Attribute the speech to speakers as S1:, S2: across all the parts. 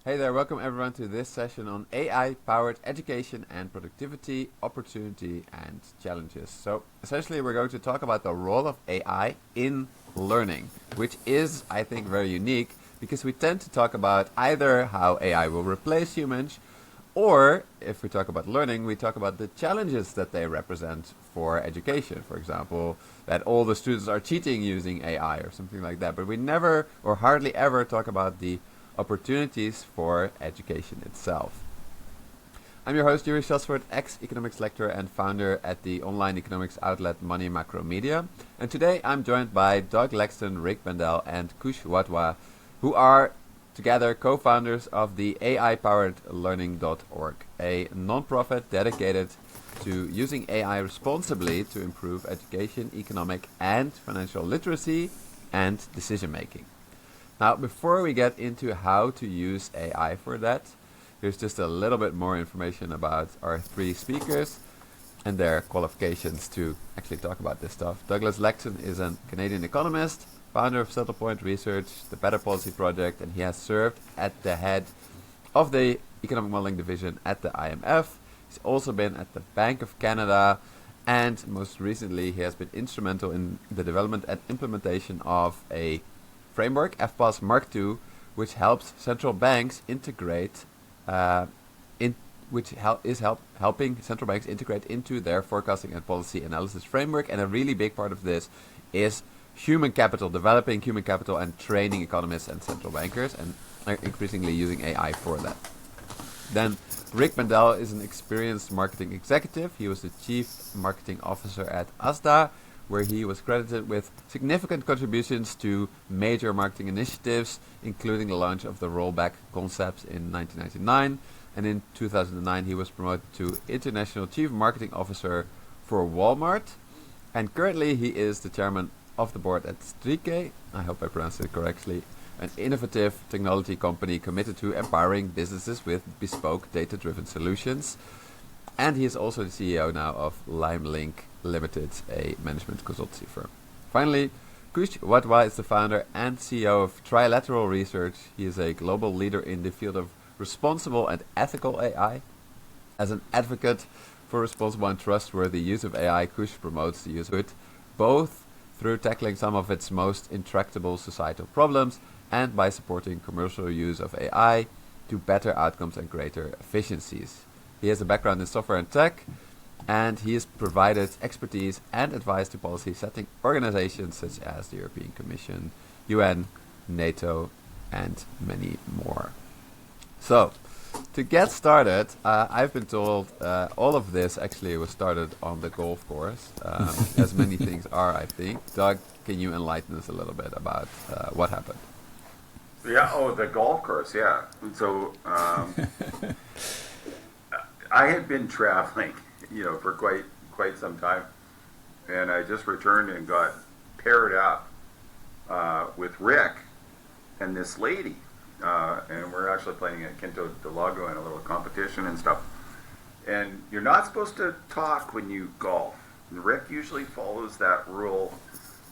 S1: Hey there, welcome everyone to this session on AI-powered education and productivity, opportunity and challenges. So essentially we're going to talk about the role of AI in learning, which is, I think, very unique because we tend to talk about either how AI will replace humans, or if we talk about learning, we talk about the challenges that they represent for education. For example, that all the students are cheating using AI or something like that. But we never or hardly ever talk about the opportunities for education itself. I'm your host, Joeri Schasfoort, ex-economics lecturer and founder at the online economics outlet Money Macro Media. And today I'm joined by Doug Laxton, Rick Bendel, and Kush Wadhwa, who are together co-founders of the AI-powered-learning.org, a non-profit dedicated to using AI responsibly to improve education, economic and financial literacy and decision making. Now, before we get into how to use AI for that, here's just a little bit more information about our three speakers and their qualifications to actually talk about this stuff. Douglas Laxton is a Canadian economist, founder of Settlepoint Research, the Better Policy Project, and he has served at the head of the economic modeling division at the IMF. He's also been at the Bank of Canada, and most recently he has been instrumental in the development and implementation of a framework, FPOS Mark II, which helps central banks integrate, helping central banks integrate into their forecasting and policy analysis framework. And a really big part of this is human capital, developing human capital and training economists and central bankers, and increasingly using AI for that. Then Rick Bendel is an experienced marketing executive. He was the chief marketing officer at Asda, where he was credited with significant contributions to major marketing initiatives, including the launch of the rollback concepts in 1999. And in 2009, he was promoted to International Chief Marketing Officer for Walmart. And currently, he is the chairman of the board at Strike, I hope I pronounced it correctly, an innovative technology company committed to empowering businesses with bespoke data-driven solutions. And he is also the CEO now of LimeLink Limited, a management consultancy firm. Finally, Kush Wadhwa is the founder and CEO of Trilateral Research. He is a global leader in the field of responsible and ethical AI. As an advocate for responsible and trustworthy use of AI, Kush promotes the use of it both through tackling some of its most intractable societal problems and by supporting commercial use of AI to better outcomes and greater efficiencies. He has a background in software and tech, and he has provided expertise and advice to policy-setting organizations such as the European Commission, UN, NATO, and many more. So, to get started, I've been told all of this actually was started on the golf course, as many things are, I think. Doug, can you enlighten us a little bit about what happened?
S2: Yeah, the golf course, yeah. And so I had been traveling, for quite some time, and I just returned and got paired up with Rick and this lady, and we're actually playing at Quinto del Lago in a little competition and stuff. And you're not supposed to talk when you golf. Rick usually follows that rule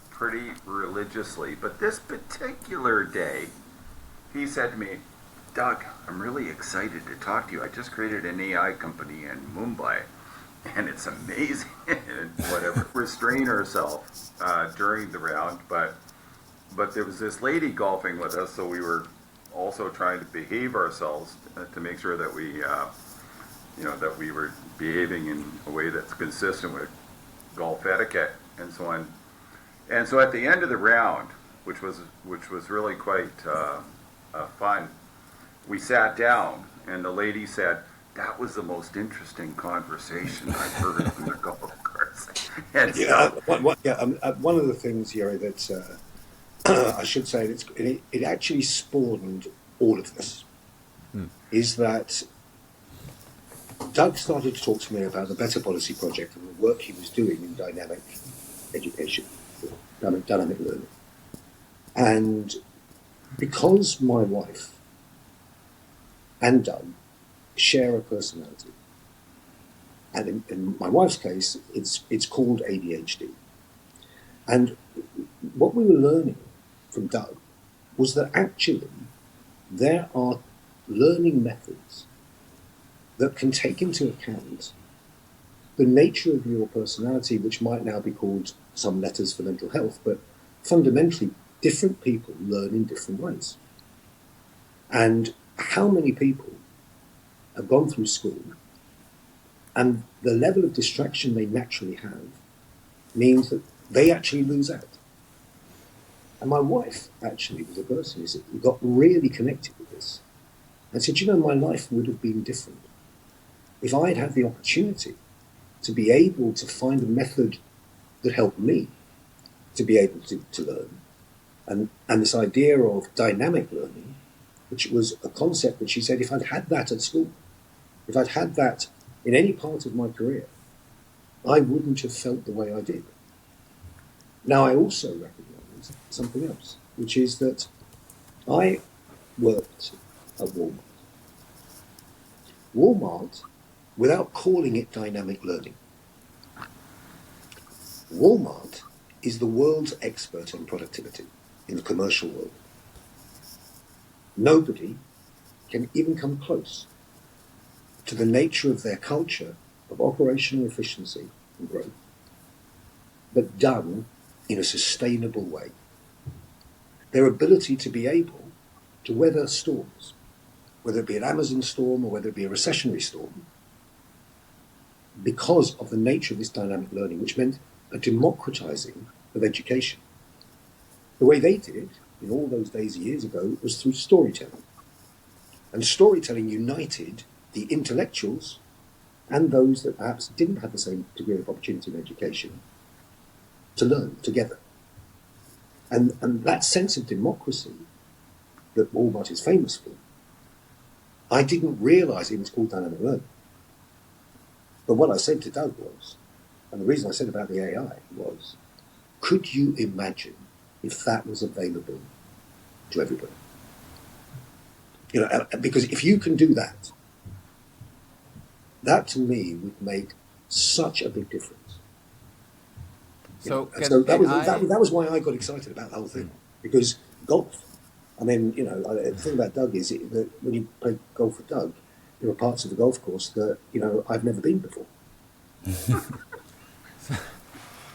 S2: pretty religiously, but this particular day, he said to me, "Doug, I'm really excited to talk to you. I just created an AI company in Mumbai, and it's amazing." And whatever. Restrain ourselves during the round, but there was this lady golfing with us, so we were also trying to behave ourselves to make sure that we, that we were behaving in a way that's consistent with golf etiquette and so on. And so at the end of the round, which was really quite fun, we sat down, and the lady said, "That was the most interesting conversation I've heard on the golf course." And
S3: one of the things, Joeri, that I should say, it actually spawned all of this, is that Doug started to talk to me about the Better Policy Project and the work he was doing in dynamic education, dynamic learning. And because my wife and Doug share a personality, and in my wife's case, it's called ADHD. And what we were learning from Doug was that actually there are learning methods that can take into account the nature of your personality, which might now be called some letters for mental health, but fundamentally, different people learn in different ways. And how many people have gone through school and the level of distraction they naturally have means that they actually lose out. And my wife actually was a person who got really connected with this and said, you know, my life would have been different if I'd had the opportunity to be able to find a method that helped me to be able to learn. And this idea of dynamic learning, which was a concept that she said, if I'd had that at school, if I'd had that in any part of my career, I wouldn't have felt the way I did. Now, I also recognize something else, which is that I worked at Walmart. Walmart, without calling it dynamic learning, Walmart is the world's expert on productivity in the commercial world. Nobody can even come close to the nature of their culture of operational efficiency and growth, but done in a sustainable way. Their ability to be able to weather storms, whether it be an Amazon storm or whether it be a recessionary storm, because of the nature of this dynamic learning, which meant a democratizing of education. The way they did it, in all those days years ago, was through storytelling. And storytelling united the intellectuals and those that perhaps didn't have the same degree of opportunity in education to learn together. And that sense of democracy that Walmart is famous for, I didn't realize it was called dynamic learning. But what I said to Doug was, and the reason I said about the AI was, could you imagine if that was available to everybody? You know, because if you can do that, that to me would make such a big difference.
S1: So,
S3: so that was why I got excited about the whole thing, because golf. I mean, you know, the thing about Doug is that when you play golf with Doug, there are parts of the golf course that, you know, I've never been before.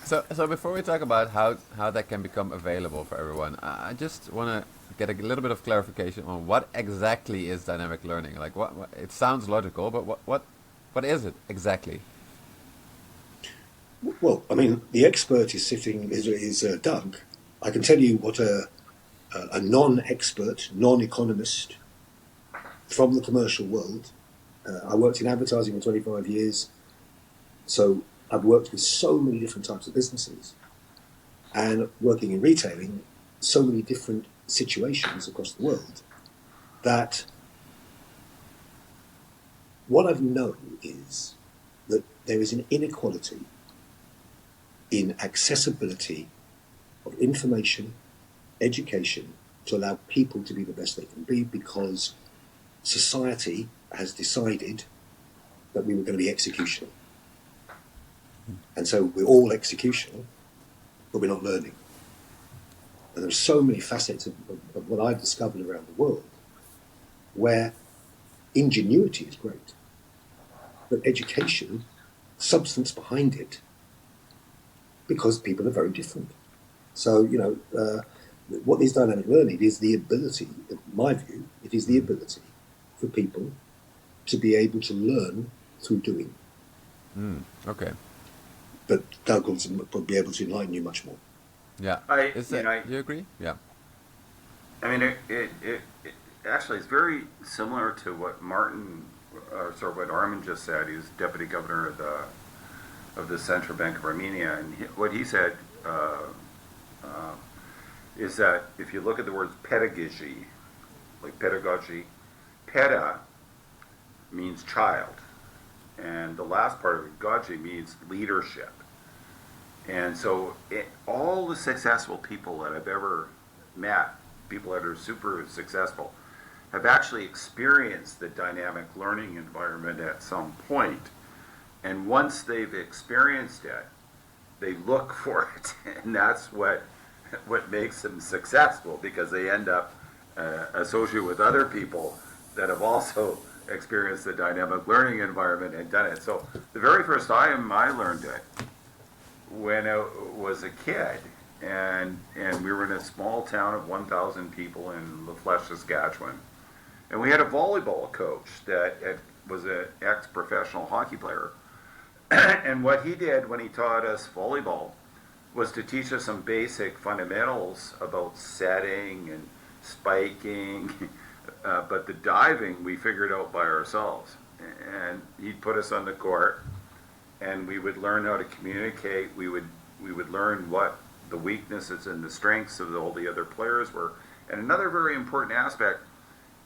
S1: So before we talk about how that can become available for everyone, I just want to get a little bit of clarification on what exactly is dynamic learning. Like, what it sounds logical, but what is it exactly?
S3: Well, I mean, the expert is Doug. I can tell you what a non-expert, non-economist from the commercial world. I worked in advertising for 25 years, so I've worked with so many different types of businesses, and working in retailing, so many different situations across the world, that what I've known is that there is an inequality in accessibility of information, education, to allow people to be the best they can be, because society has decided that we were going to be executional. And so we're all executional, but we're not learning. And there's so many facets of what I've discovered around the world where ingenuity is great, but education, substance behind it, because people are very different. So, you know, what is dynamic learning is the ability, in my view, it is the ability for people to be able to learn through doing.
S1: Okay.
S3: But Doug will be able to enlighten you much more.
S1: Yeah. Do you agree? Yeah.
S2: I mean, it actually is very similar to what what Armin just said. He was deputy governor of the Central Bank of Armenia, and what he said is that if you look at the words pedagogy, like pedagogy, peda means child, and the last part of it, goji, means leadership. And so all the successful people that I've ever met, people that are super successful, have actually experienced the dynamic learning environment at some point. And once they've experienced it, they look for it. And that's what makes them successful, because they end up associated with other people that have also experienced the dynamic learning environment and done it. So the very first time I learned it, when I was a kid, and we were in a small town of 1,000 people in Laflette, Saskatchewan, and we had a volleyball coach that was an ex-professional hockey player. And what he did when he taught us volleyball was to teach us some basic fundamentals about setting and spiking, but the diving we figured out by ourselves. And he'd put us on the court, and we would learn how to communicate. We would learn what the weaknesses and the strengths of all the other players were. And another very important aspect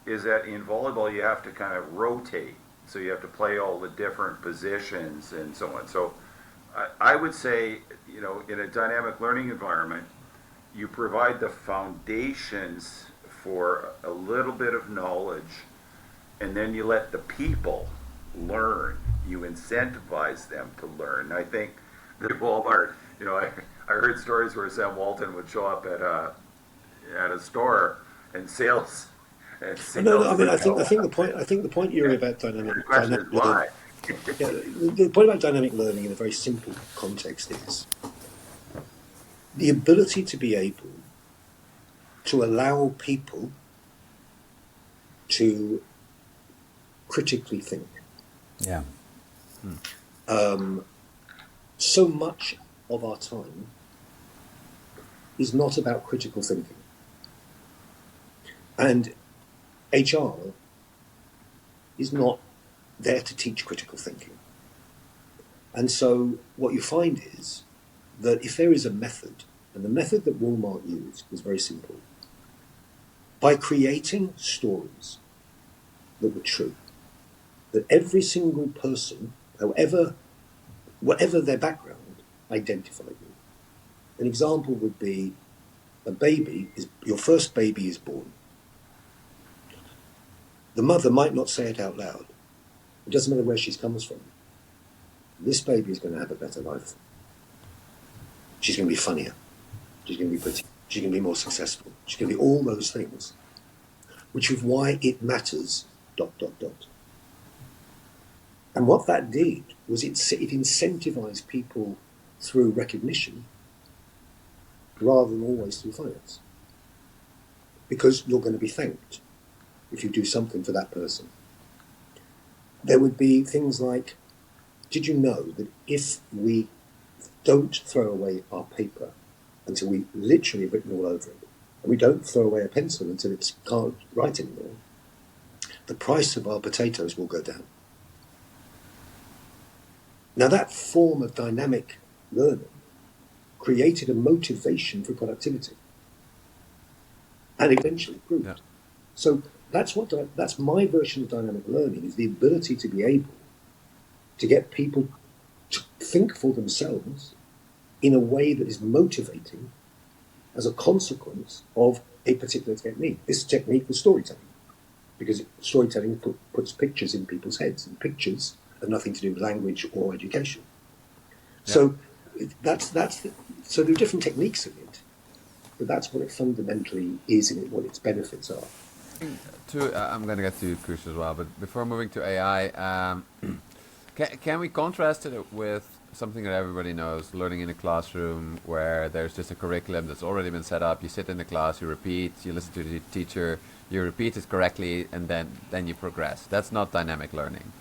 S2: is that in volleyball you have to kind of rotate. So you have to play all the different positions and so on. So I would say, you know, in a dynamic learning environment, you provide the foundations for a little bit of knowledge, and then you let the people learn. You incentivize them to learn. I think that Walmart, you know, I heard stories where Sam Walton would show up at a store and sales.
S3: No, I mean, I think the point you're about dynamic learning. Yeah, the point about dynamic learning in a very simple context is the ability to be able to allow people to critically think.
S4: Yeah.
S3: So much of our time is not about critical thinking. And HR is not there to teach critical thinking. And so what you find is that if there is a method, and the method that Walmart used was very simple, by creating stories that were true, that every single person, whatever their background, identified with. An example would be your first baby is born. The mother might not say it out loud. It doesn't matter where she comes from. This baby is going to have a better life. She's going to be funnier. She's going to be pretty. She's going to be more successful. She's going to be all those things, which is why it matters, ... And what that did was it incentivized people through recognition rather than always through finance. Because you're going to be thanked if you do something for that person. There would be things like, did you know that if we don't throw away our paper until we've literally written all over it, and we don't throw away a pencil until it can't write anymore, the price of our potatoes will go down. Now that form of dynamic learning created a motivation for productivity, and eventually proved. Yeah. So that's my version of dynamic learning, is the ability to be able to get people to think for themselves in a way that is motivating as a consequence of a particular technique. This technique was storytelling, because storytelling puts pictures in people's heads, and pictures have nothing to do with language or education. Yeah. So so there are different techniques of it, but that's what it fundamentally is and what its benefits are.
S1: I'm going to get to Kush as well, but before moving to AI, can we contrast it with something that everybody knows, learning in a classroom where there's just a curriculum that's already been set up, you sit in the class, you repeat, you listen to the teacher, you repeat it correctly, and then you progress. That's not dynamic learning.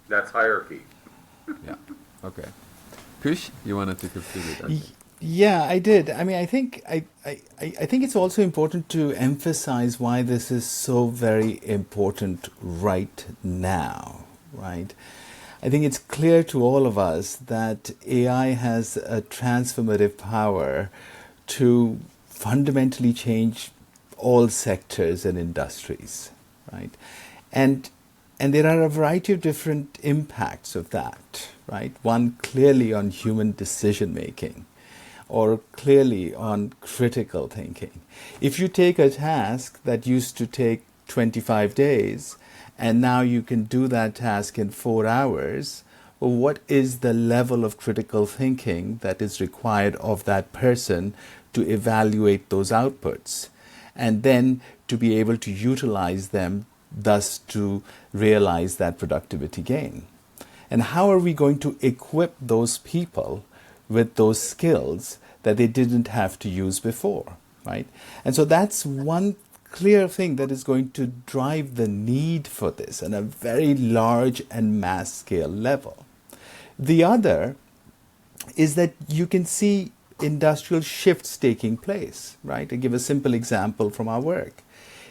S2: That's hierarchy.
S1: Yeah, okay. Kush, you wanted to contribute, I think.
S4: Yeah, I did. I mean, I think it's also important to emphasize why this is so very important right now, right? I think it's clear to all of us that AI has a transformative power to fundamentally change all sectors and industries, right? And there are a variety of different impacts of that, right? One clearly on human decision making, or clearly on critical thinking. If you take a task that used to take 25 days, and now you can do that task in 4 hours, well, what is the level of critical thinking that is required of that person to evaluate those outputs? and then to be able to utilize them, thus to realize that productivity gain. And how are we going to equip those people with those skills that they didn't have to use before, right? And so that's one clear thing that is going to drive the need for this on a very large and mass scale level. The other is that you can see industrial shifts taking place, right? I give a simple example from our work.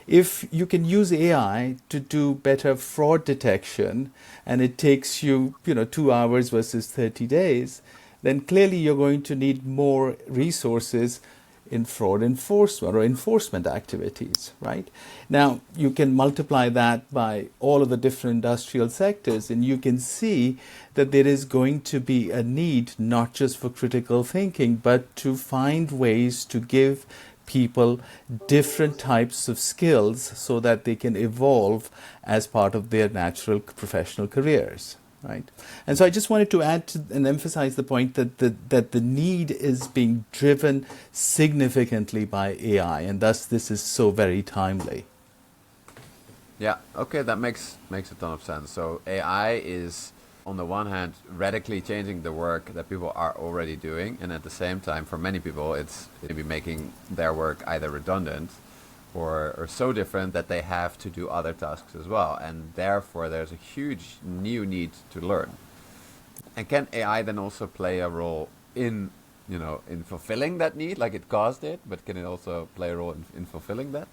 S4: If you can use AI to do better fraud detection and it takes you, 2 hours versus 30 days, then clearly you're going to need more resources in fraud enforcement or enforcement activities, right? Now, you can multiply that by all of the different industrial sectors, and you can see that there is going to be a need not just for critical thinking, but to find ways to give people different types of skills so that they can evolve as part of their natural professional careers. Right, and so I just wanted to add and emphasize the point that the need is being driven significantly by AI, and thus this is so very timely.
S1: Yeah, okay, that makes a ton of sense. So AI is, on the one hand, radically changing the work that people are already doing, and at the same time, for many people, it's maybe making their work either redundant or so different that they have to do other tasks as well, and therefore there's a huge new need to learn. And can AI then also play a role in fulfilling that need, like it caused it, but can it also play a role in fulfilling that?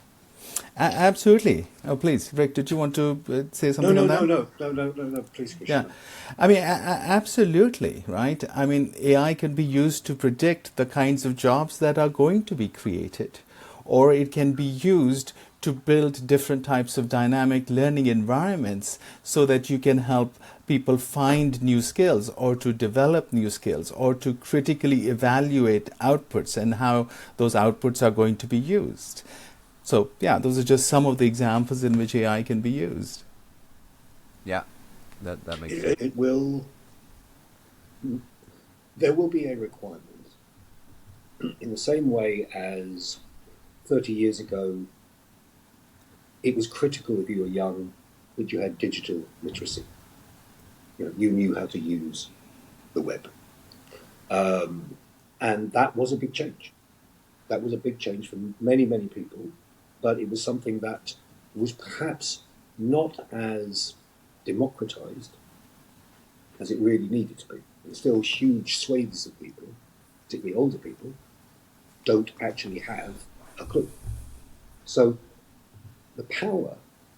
S4: Absolutely. Oh, please, Rick, did you want to say something on that?
S3: No, please, Kush.
S4: Yeah, I mean, absolutely, right? I mean, AI can be used to predict the kinds of jobs that are going to be created, or it can be used to build different types of dynamic learning environments so that you can help people find new skills or to develop new skills or to critically evaluate outputs and how those outputs are going to be used. So, yeah, those are just some of the examples in which AI can be used.
S1: Yeah, that makes sense.
S3: There will be a requirement in the same way as 30 years ago, it was critical if you were young that you had digital literacy. You knew how to use the web. And that was a big change. That was a big change for many, many people, but it was something that was perhaps not as democratized as it really needed to be. There's still huge swathes of people, particularly older people, don't actually have a clue. So the power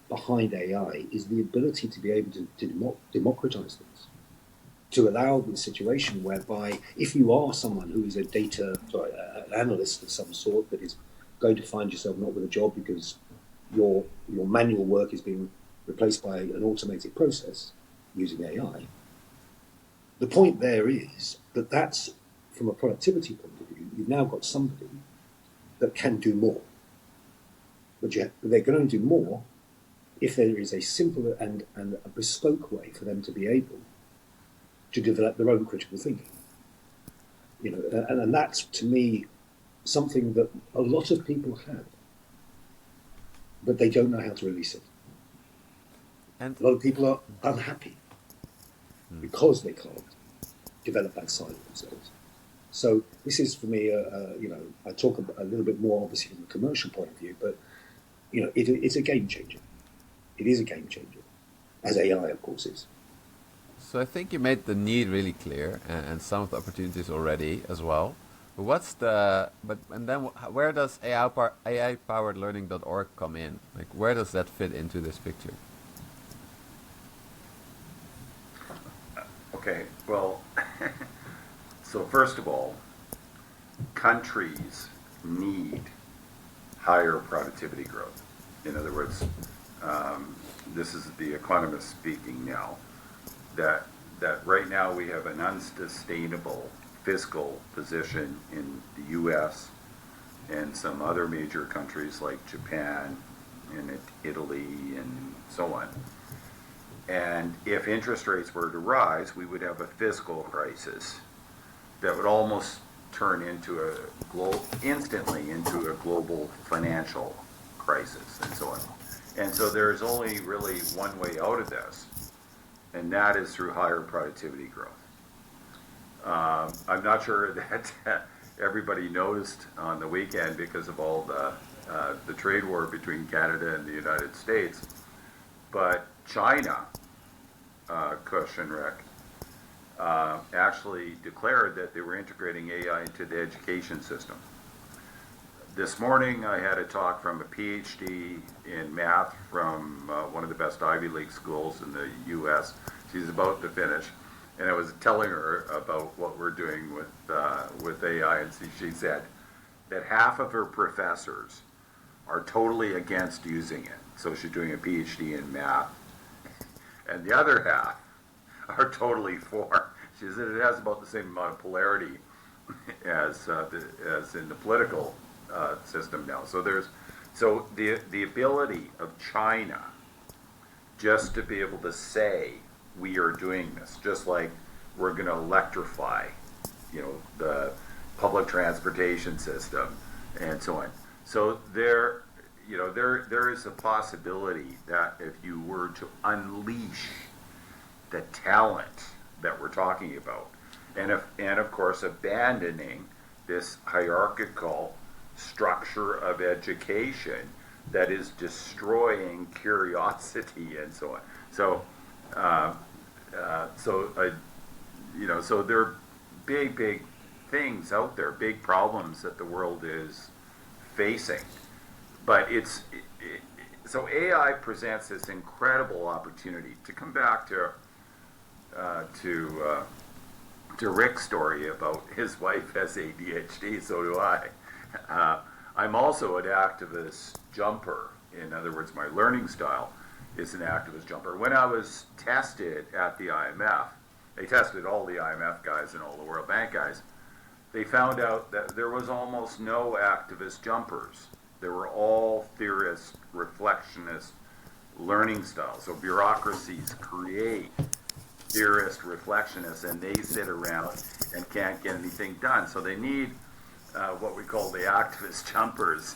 S3: behind AI is the ability to be able to democratize things, to allow the situation whereby if you are someone who is an analyst of some sort that is going to find yourself not with a job because your manual work is being replaced by an automated process using AI, the point there is that that's, from a productivity point of view, you've now got somebody that can do more. But they're going to do more if there is a simple and a bespoke way for them to be able to develop their own critical thinking. And that's, to me, something that a lot of people have, but they don't know how to release it. And a lot of people are unhappy because they can't develop that side of themselves. So this is, for me, I talk a little bit more, obviously, from a commercial point of view, but it's a game changer. It is a game changer, as AI, of course, is.
S1: So I think you made the need really clear, and some of the opportunities already as well. But where does AI-poweredlearning.org come in? Like, where does that fit into this picture?
S2: Okay, well, so first of all, countries need higher productivity growth. In other words, this is the economist speaking now, that right now we have an unsustainable fiscal position in the U.S. and some other major countries like Japan and Italy and so on. And if interest rates were to rise, we would have a fiscal crisis that would almost turn instantly into a global financial crisis and so on. And so there's only really one way out of this, and that is through higher productivity growth. I'm not sure that everybody noticed on the weekend because of all the trade war between Canada and the United States, but China, Kush and Rick, actually declared that they were integrating AI into the education system. This morning I had a talk from a PhD in math from one of the best Ivy League schools in the US. She's about to finish, and I was telling her about what we're doing with AI, and she said that half of her professors are totally against using it. So she's doing a PhD in math, and the other half are totally for. She said it has about the same amount of polarity as in the political system now. So the ability of China just to be able to say we are doing this, just like we're going to electrify, the public transportation system and so on. So there is a possibility that if you were to unleash the talent that we're talking about, and of course abandoning this hierarchical structure of education that is destroying curiosity and so on. So there are big things out there, big problems that the world is facing. But so AI presents this incredible opportunity to come back to Rick's story about his wife has ADHD. So do I. I'm also an activist jumper. In other words, my learning style is an activist jumper. When I was tested at the IMF, they tested all the IMF guys and all the World Bank guys. They found out that there was almost no activist jumpers. They were all theorist, reflectionist learning styles. So bureaucracies create theorist, reflectionists, and they sit around and can't get anything done. So they need what we call the activist jumpers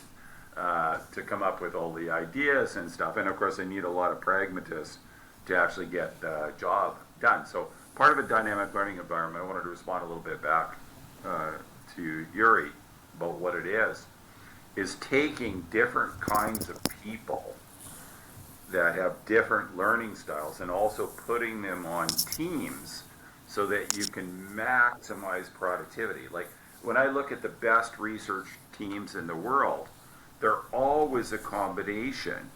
S2: to come up with all the ideas and stuff. And of course, they need a lot of pragmatists to actually get the job done. So part of a dynamic learning environment, I wanted to respond a little bit back to Joeri about what it is taking different kinds of people that have different learning styles and also putting them on teams so that you can maximize productivity. Like when I look at the best research teams in the world, they're always a combination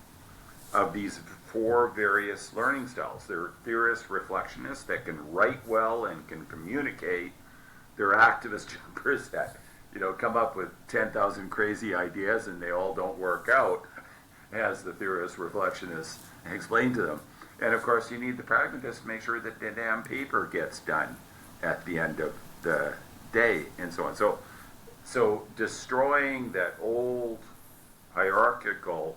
S2: of these four various learning styles. They're theorists, reflectionists that can write well and can communicate. They're activist jumpers that come up with 10,000 crazy ideas and they all don't work out, as the theorists, reflectionists explain to them. And of course, you need the pragmatists to make sure that the damn paper gets done at the end of the day, and so on. So destroying that old hierarchical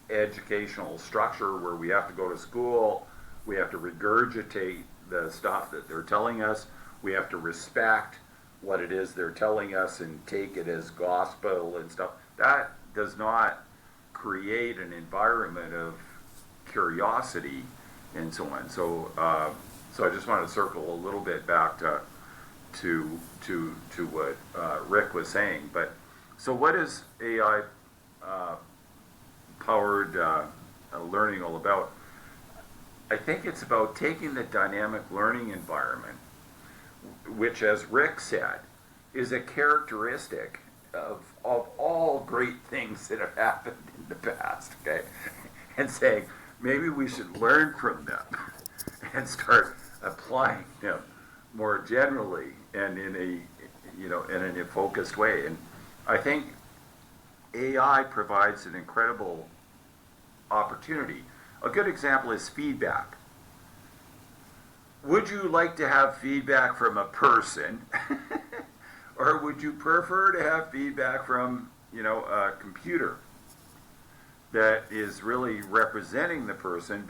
S2: educational structure where we have to go to school, we have to regurgitate the stuff that they're telling us, we have to respect what it is they're telling us and take it as gospel and stuff. That does not create an environment of curiosity and so on. So I just want to circle a little bit back to what Rick was saying. But so what is AI powered learning all about? I think it's about taking the dynamic learning environment, which, as Rick said, is a characteristic of all great things that have happened in the past, okay? And saying, maybe we should learn from them and start applying them more generally and in a focused way. And I think AI provides an incredible opportunity. A good example is feedback. Would you like to have feedback from a person, or would you prefer to have feedback from, a computer that is really representing the person,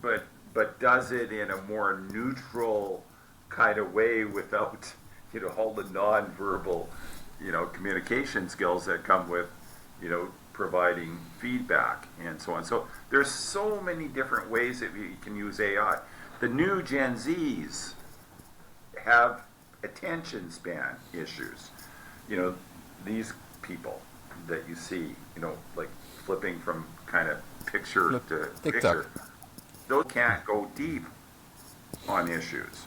S2: but does it in a more neutral kind of way without, all the non-verbal, communication skills that come with, providing feedback and so on. So there's so many different ways that we can use AI. The new Gen Zs have attention span issues. These people that you see, like flipping from kind of picture to
S1: TikTok.
S2: picture, those can't go deep on issues.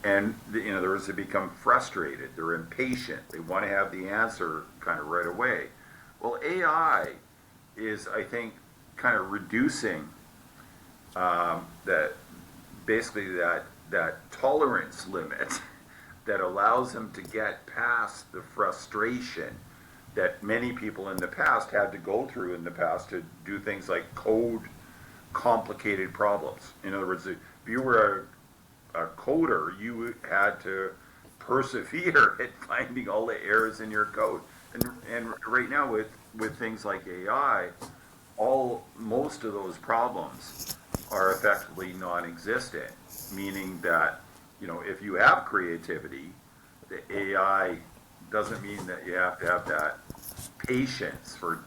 S2: And they become frustrated, they're impatient, they want to have the answer kind of right away. Well, AI is, I think, kind of reducing that tolerance limit that allows them to get past the frustration that many people in the past had to go through in the past to do things like code complicated problems. In other words, if you were a coder, you had to persevere at finding all the errors in your code. And right now with things like AI, most of those problems are effectively non-existent, meaning that if you have creativity, the AI doesn't mean that you have to have that patience for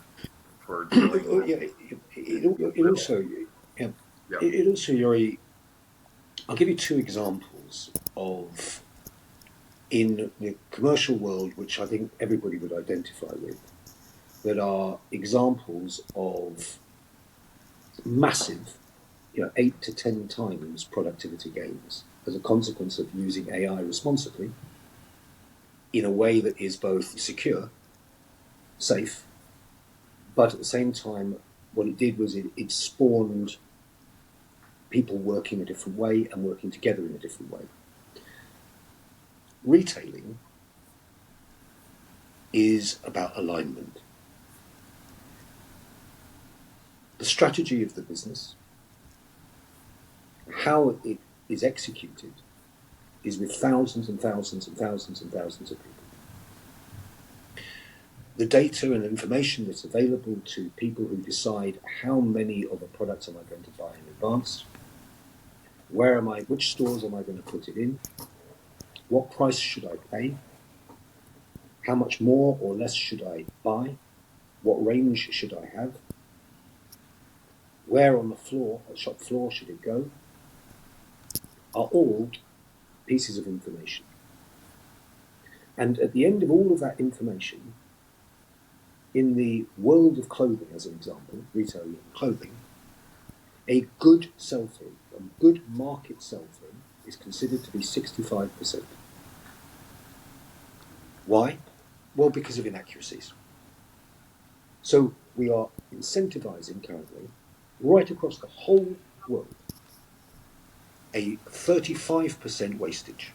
S2: dealing with.
S3: It also, Joeri, I'll give you two examples of, in the commercial world, which I think everybody would identify with, that are examples of massive, 8 to 10 times productivity gains as a consequence of using AI responsibly in a way that is both secure, safe, but at the same time, what it did was it spawned people working a different way and working together in a different way. Retailing is about alignment. The strategy of the business, how it is executed, is with thousands and thousands and thousands and thousands of people. The data and information that's available to people who decide how many of a product am I going to buy in advance, which stores am I going to put it in, what price should I pay, how much more or less should I buy, what range should I have, where on the shop floor should it go, are all pieces of information. And at the end of all of that information, in the world of clothing, as an example, retailing clothing, a good sell-through, a good market sell-through, is considered to be 65%. Why? Well, because of inaccuracies. So we are incentivizing currently, right across the whole world, a 35% wastage.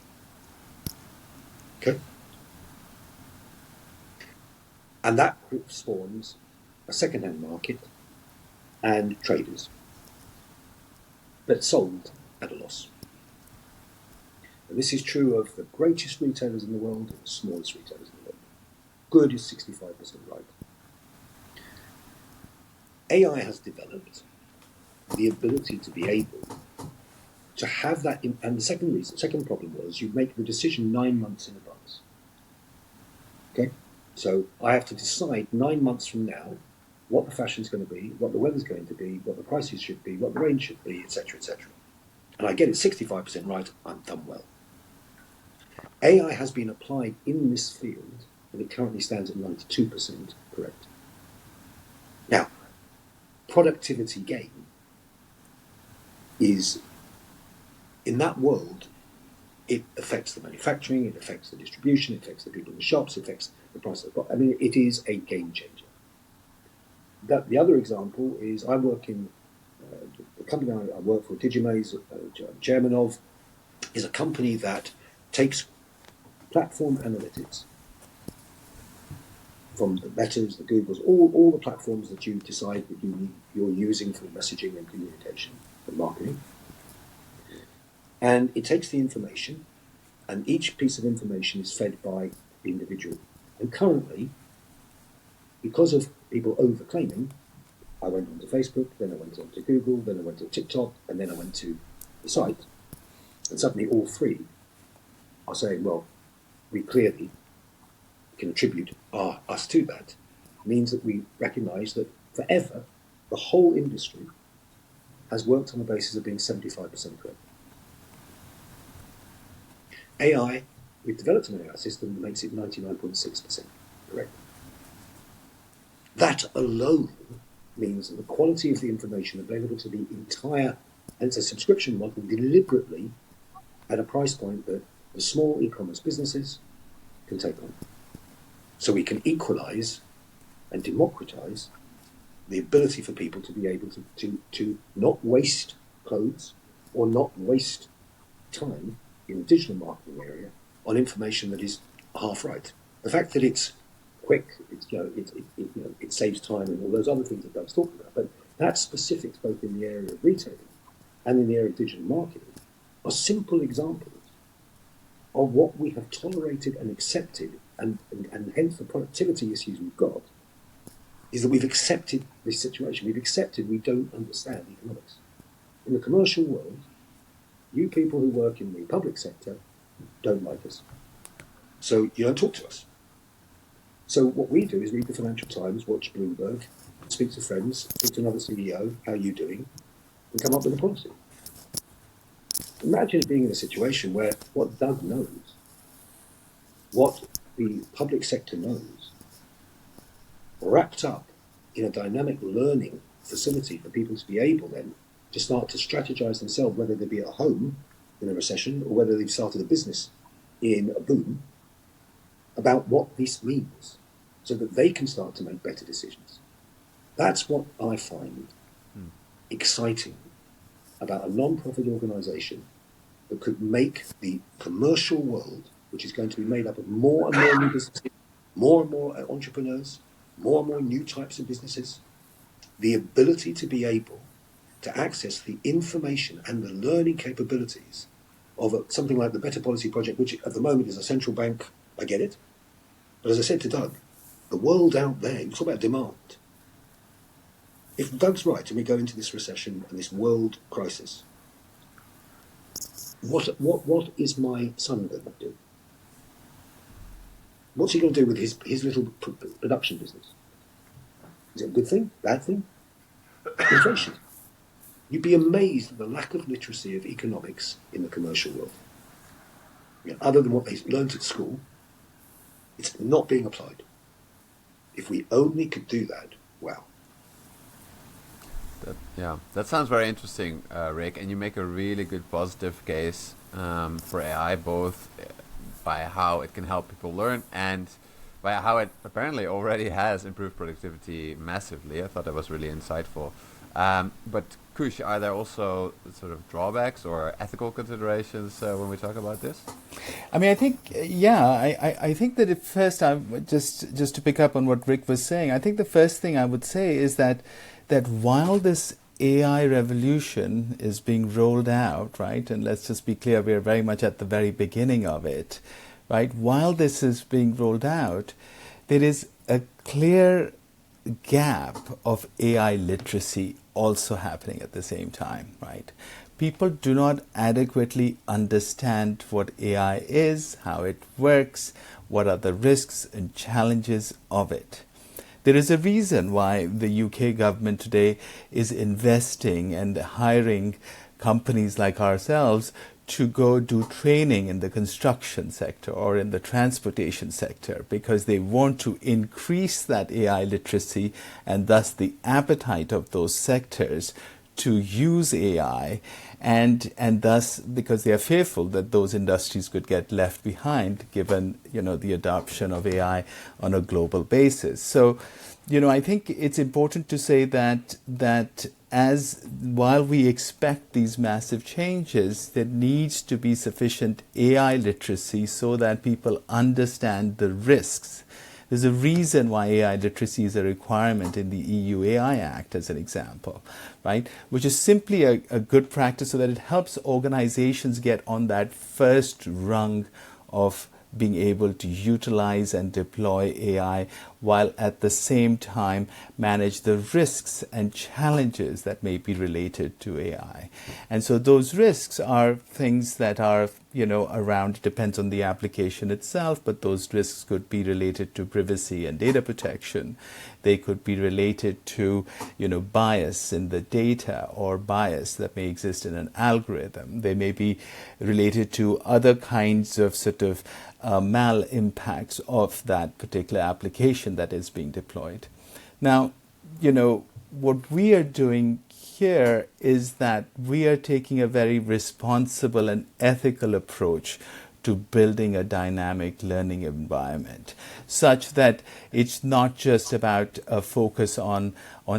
S3: Okay? And that spawns a second-hand market and traders, but sold at a loss. And this is true of the greatest retailers in the world and the smallest retailers in the world. Good is 65% right. AI has developed the ability to be able to have that, and the second problem was you make the decision 9 months in advance. Okay? So I have to decide 9 months from now what the fashion's going to be, what the weather's going to be, what the prices should be, what the range should be, etc., etc. And I get it 65% right, I'm done well. AI has been applied in this field, and it currently stands at 92% correct. Now, productivity gain is, in that world, it affects the manufacturing, it affects the distribution, it affects the people in the shops, it affects the price of the product. I mean, it is a game changer. The other example is I work in, the company I work for, Digimaze, I'm chairman of, is a company that takes platform analytics from the Metas, the Googles, all the platforms that you decide that you're using for messaging and communication and marketing. And it takes the information, and each piece of information is fed by the individual. And currently, because of people overclaiming, I went onto Facebook, then I went onto Google, then I went to TikTok, and then I went to the site. And suddenly all three are saying, well, we clearly can attribute us to that, means that we recognise that forever the whole industry has worked on the basis of being 75% correct. AI, we've developed an AI system that makes it 99.6% correct. That alone means that the quality of the information available to the entire, and it's a subscription model deliberately at a price point that the small e-commerce businesses can take on. So we can equalise and democratise the ability for people to be able to not waste clothes or not waste time in the digital marketing area on information that is half right. The fact that it's quick, it saves time and all those other things that Doug's talking about, but that specifics both in the area of retailing and in the area of digital marketing are simple examples of what we have tolerated and accepted, and hence the productivity issues we've got, is that we've accepted this situation. We've accepted we don't understand economics. In the commercial world, you people who work in the public sector don't like us. So you don't talk to us. So what we do is read the Financial Times, watch Bloomberg, speak to friends, speak to another CEO, how are you doing, and come up with a policy. Imagine being in a situation where what Doug knows, what the public sector knows, wrapped up in a dynamic learning facility for people to be able then to start to strategize themselves, whether they be at home in a recession or whether they've started a business in a boom, about what this means so that they can start to make better decisions. That's what I find exciting about a non-profit organization that could make the commercial world, which is going to be made up of more and more new businesses, more and more entrepreneurs, more and more new types of businesses, the ability to be able to access the information and the learning capabilities of something like the Better Policy Project, which at the moment is a central bank. I get it. But as I said to Doug, the world out there, you talk about demand. If Doug's right and we go into this recession and this world crisis, what is my son going to do? What's he going to do with his little production business? Is it a good thing? Bad thing? Inflation. You'd be amazed at the lack of literacy of economics in the commercial world. Other than what they learnt at school, it's not being applied. If we only could do that, wow.
S1: That sounds very interesting, Rick, and you make a really good positive case for AI, both by how it can help people learn and by how it apparently already has improved productivity massively. I thought that was really insightful. But Kush, are there also sort of drawbacks or ethical considerations when we talk about this?
S4: I mean, I think, I think that at first, just to pick up on what Rick was saying, I think the first thing I would say is that while this AI revolution is being rolled out, right, and let's just be clear, we're very much at the very beginning of it, right, while this is being rolled out, there is a clear gap of AI literacy also happening at the same time, right? People do not adequately understand what AI is, how it works, what are the risks and challenges of it. There is a reason why the UK government today is investing and hiring companies like ourselves to go do training in the construction sector or in the transportation sector, because they want to increase that AI literacy and thus the appetite of those sectors to use AI, and thus because they are fearful that those industries could get left behind given the adoption of AI on a global basis. So I think it's important to say that while we expect these massive changes, there needs to be sufficient AI literacy so that people understand the risks. There's a reason why AI literacy is a requirement in the EU AI Act, as an example, right? Which is simply a good practice so that it helps organizations get on that first rung of being able to utilize and deploy AI while at the same time manage the risks and challenges that may be related to AI. And so those risks are things that are, around, depends on the application itself, but those risks could be related to privacy and data protection. They could be related to, bias in the data or bias that may exist in an algorithm. They may be related to other kinds of sort of mal impacts of that particular application that is being deployed. Now, what we are doing here is that we are taking a very responsible and ethical approach to building a dynamic learning environment, such that it's not just about a focus on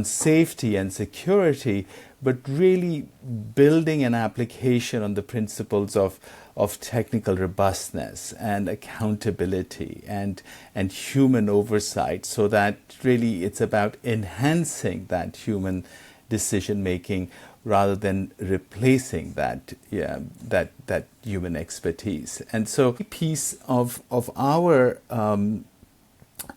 S4: safety and security, but really building an application on the principles of technical robustness and accountability and human oversight, so that really it's about enhancing that human decision making rather than replacing that human expertise. And so a piece of our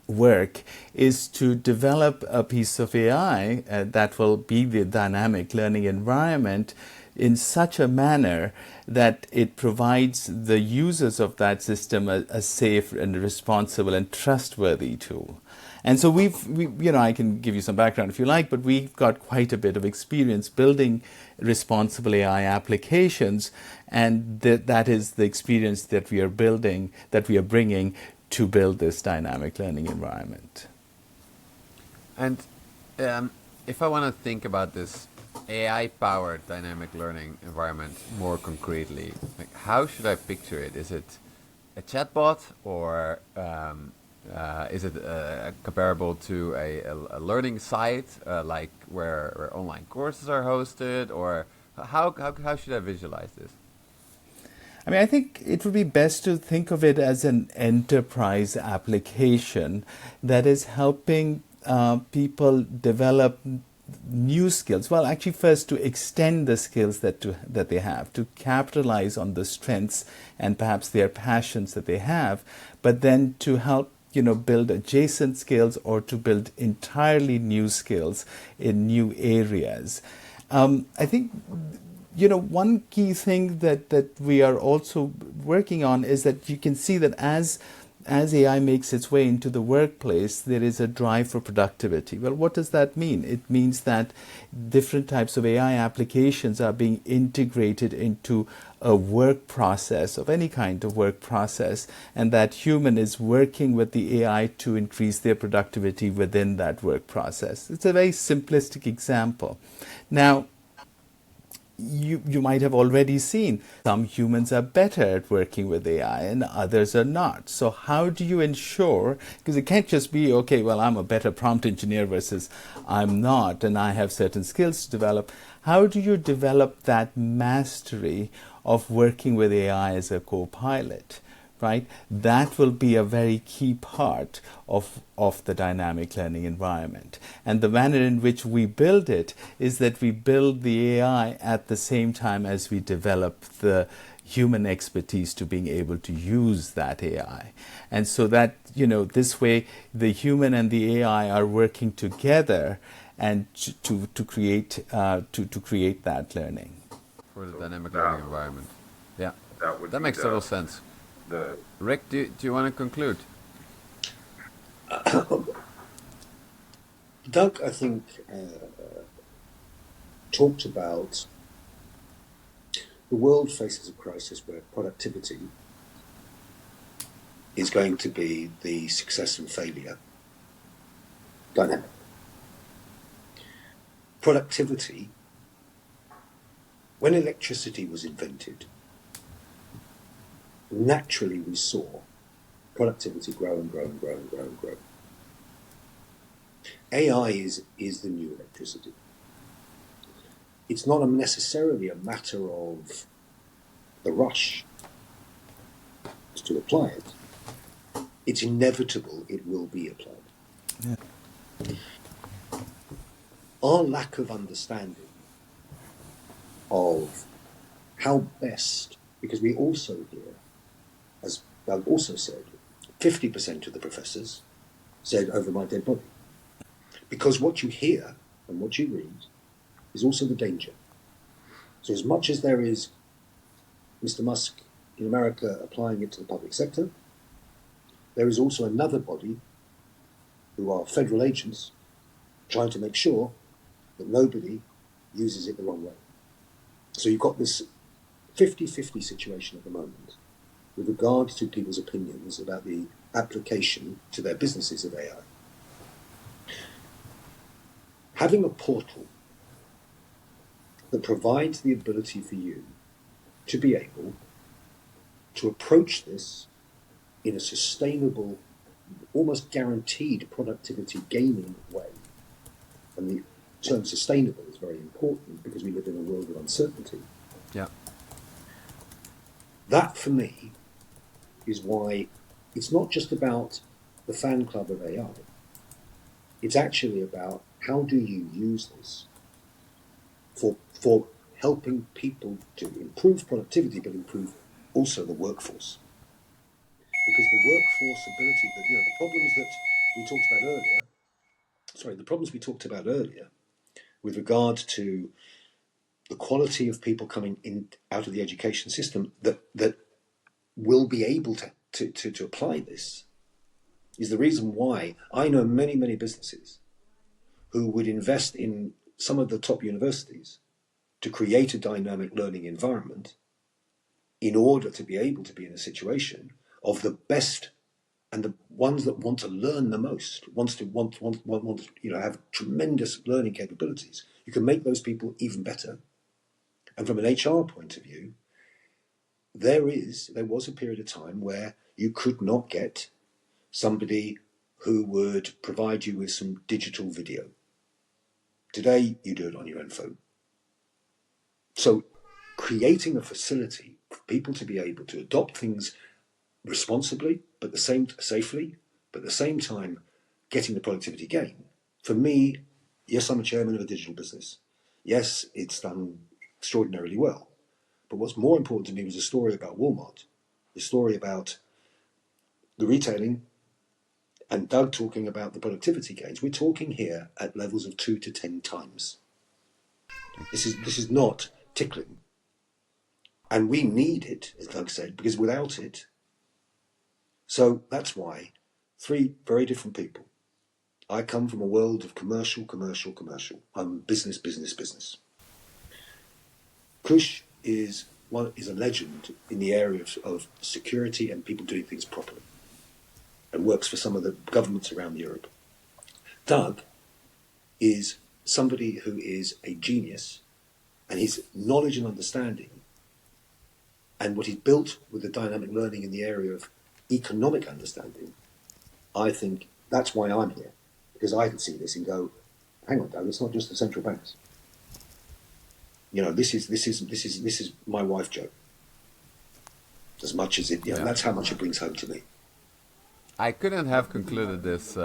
S4: work is to develop a piece of AI that will be the dynamic learning environment in such a manner that it provides the users of that system a safe and responsible and trustworthy tool. And so I can give you some background if you like, but we've got quite a bit of experience building responsible AI applications, and that is the experience that we are bringing to build this dynamic learning environment.
S1: And if I want to think about this AI-powered dynamic learning environment more concretely, like how should I picture it? Is it a chatbot, or is it comparable to a learning site, like where online courses are hosted, or how should I visualize this?
S4: I mean, I think it would be best to think of it as an enterprise application that is helping people develop new skills. Well, actually, first to extend the skills that they have, to capitalize on the strengths and perhaps their passions that they have, but then to help build adjacent skills or to build entirely new skills in new areas. I think one key thing that we are also working on is that you can see that as AI makes its way into the workplace, there is a drive for productivity. Well, what does that mean? It means that different types of AI applications are being integrated into a work process, of any kind of work process, and that human is working with the AI to increase their productivity within that work process. It's a very simplistic example. Now, you might have already seen some humans are better at working with AI and others are not. So how do you ensure, because it can't just be, okay, well, I'm a better prompt engineer versus I'm not, and I have certain skills to develop. How do you develop that mastery of working with AI as a co-pilot? Right? That will be a very key part of the dynamic learning environment. And the manner in which we build it is that we build the AI at the same time as we develop the human expertise to being able to use that AI. And so that, this way the human and the AI are working together and to create that learning.
S1: For the dynamic learning environment. Yeah, that makes total sense. Rick, do you want to conclude?
S3: Doug, I think, talked about the world faces a crisis where productivity is going to be the success and failure dynamic. Productivity, when electricity was invented, naturally we saw productivity grow and grow and grow and grow and grow. AI is the new electricity. It's not necessarily a matter of the rush to apply it. It's inevitable it will be applied. Yeah. Our lack of understanding of how best, because we also hear, as Doug also said, 50% of the professors said over my dead body. Because what you hear and what you read is also the danger. So as much as there is, Mr. Musk in America applying it to the public sector. There is also another body who are federal agents trying to make sure that nobody uses it the wrong way. So you've got this 50-50 situation at the moment with regard to people's opinions about the application to their businesses of AI. Having a portal that provides the ability for you to be able to approach this in a sustainable, almost guaranteed productivity gaining way. And the term sustainable is very important because we live in a world of uncertainty.
S1: Yeah.
S3: That, for me, is why it's not just about the fan club of AI. It's actually about how do you use this for helping people to improve productivity, but improve also the workforce. Because the workforce ability, the problems that we talked about earlier, the problems we talked about earlier with regard to the quality of people coming in out of the education system that will be able to apply this is the reason why I know many, many businesses who would invest in some of the top universities to create a dynamic learning environment in order to be able to be in a situation of the best and the ones that want to learn the most, want have tremendous learning capabilities. You can make those people even better. And from an HR point of view, there was a period of time where you could not get somebody who would provide you with some digital video. Today, you do it on your own phone. So creating a facility for people to be able to adopt things responsibly, but safely, but at the same time getting the productivity gain. For me, yes, I'm a chairman of a digital business. Yes, it's done extraordinarily well. But what's more important to me was a story about Walmart, the story about the retailing, and Doug talking about the productivity gains. We're talking here at levels of 2 to 10 times. This is not tickling. And we need it, as Doug said, because without it, so that's why 3 very different people. I come from a world of commercial. I'm business. Kush is a legend in the area of security and people doing things properly, and works for some of the governments around Europe. Doug is somebody who is a genius, and his knowledge and understanding and what he's built with the dynamic learning in the area of economic understanding, I think that's why I'm here, because I can see this and go, hang on, Doug, it's not just the central banks. This is my wife, Jo. As much as it, that's how much it brings home to me.
S1: I couldn't have concluded this.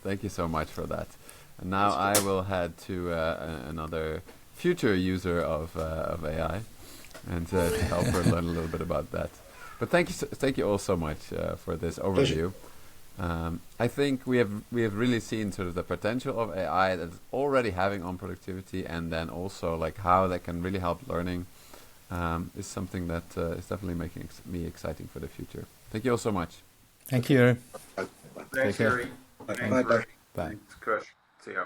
S1: Thank you so much for that. And now I will head to another future user of AI, and to help her learn a little bit about that. But thank you all so much for this overview. I think we have really seen sort of the potential of AI that it's already having on productivity, and then also like how that can really help learning is something that is definitely making me exciting for the future. Thank you all so much.
S4: Thank you.
S2: Thanks, Joeri.
S3: Bye.
S2: Thanks,
S3: Bye.
S2: Rick. Thanks, Kush. See ya.